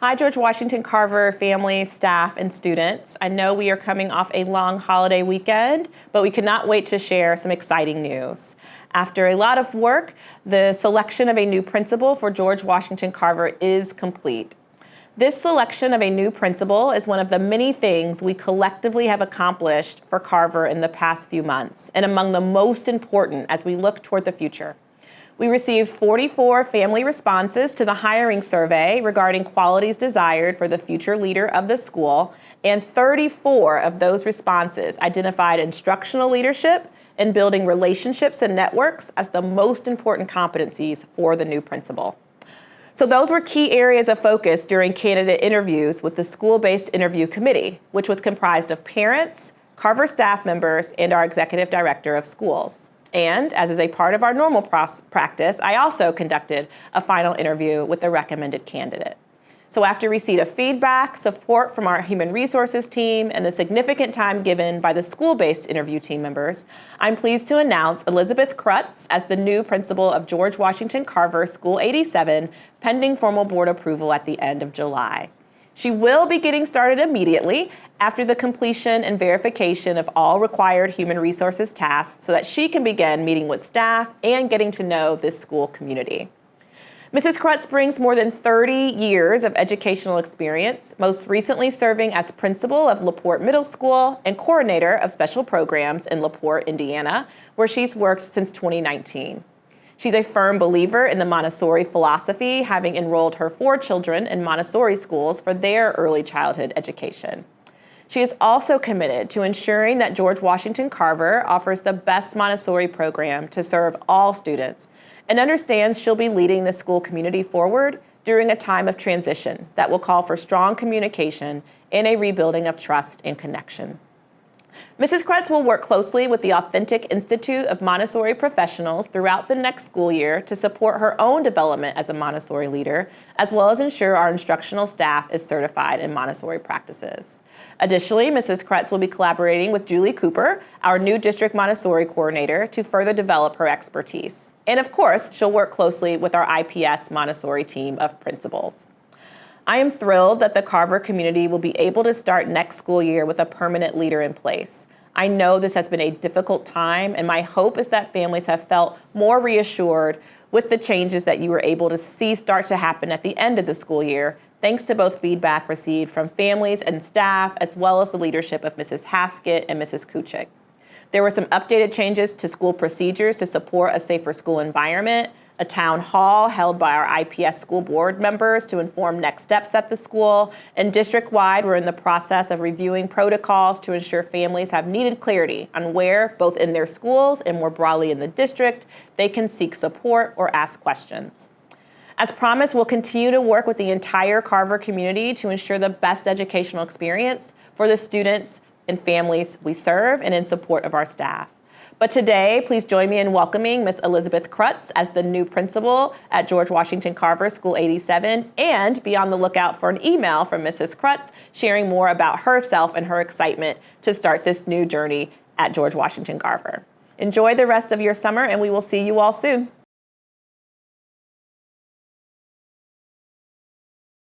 Hi, George Washington Carver family, staff, and students. I know we are coming off a long holiday weekend, but we cannot wait to share some exciting news. After a lot of work, the selection of a new principal for George Washington Carver is complete. This selection of a new principal is one of the many things we collectively have accomplished for Carver in the past few months, and among the most important as we look toward the future. We received 44 family responses to the hiring survey regarding qualities desired for the future leader of the school, and 34 of those responses identified instructional leadership and building relationships and networks as the most important competencies for the new principal. So those were key areas of focus during candidate interviews with the school-based interview committee, which was comprised of parents, Carver staff members, and our executive director of schools. And as is a part of our normal practice, I also conducted a final interview with the recommended candidate. So after receipt of feedback, support from our human resources team, and the significant time given by the school-based interview team members, I'm pleased to announce Elizabeth Krutz as the new principal of George Washington Carver School 87, pending formal board approval at the end of July. She will be getting started immediately after the completion and verification of all required human resources tasks so that she can begin meeting with staff and getting to know this school community. Mrs. Krutz brings more than 30 years of educational experience, most recently serving as principal of LaPorte Middle School and coordinator of special programs in LaPorte, Indiana, where she's worked since 2019. She's a firm believer in the Montessori philosophy, having enrolled her 4 children in Montessori schools for their early childhood education. She is also committed to ensuring that George Washington Carver offers the best Montessori program to serve all students, and understands she'll be leading the school community forward during a time of transition that will call for strong communication and a rebuilding of trust and connection. Mrs. Krutz will work closely with the Authentic Institute of Montessori professionals throughout the next school year to support her own development as a Montessori leader, as well as ensure our instructional staff is certified in Montessori practices. Additionally, Mrs. Krutz will be collaborating with Julie Cooper, our new district Montessori coordinator, to further develop her expertise. And of course, she'll work closely with our IPS Montessori team of principals. I am thrilled that the Carver community will be able to start next school year with a permanent leader in place. I know this has been a difficult time, and my hope is that families have felt more reassured with the changes that you were able to see start to happen at the end of the school year, thanks to both feedback received from families and staff, as well as the leadership of Mrs. Haskett and Mrs. Kuchik. There were some updated changes to school procedures to support a safer school environment, a town hall held by our IPS school board members to inform next steps at the school, and district-wide, we're in the process of reviewing protocols to ensure families have needed clarity on where, both in their schools and more broadly in the district, they can seek support or ask questions. As promised, we'll continue to work with the entire Carver community to ensure the best educational experience for the students and families we serve and in support of our staff. But today, please join me in welcoming Ms. Elizabeth Krutz as the new principal at George Washington Carver School 87, and be on the lookout for an email from Mrs. Krutz sharing more about herself and her excitement to start this new journey at George Washington Carver. Enjoy the rest of your summer, and we will see you all soon.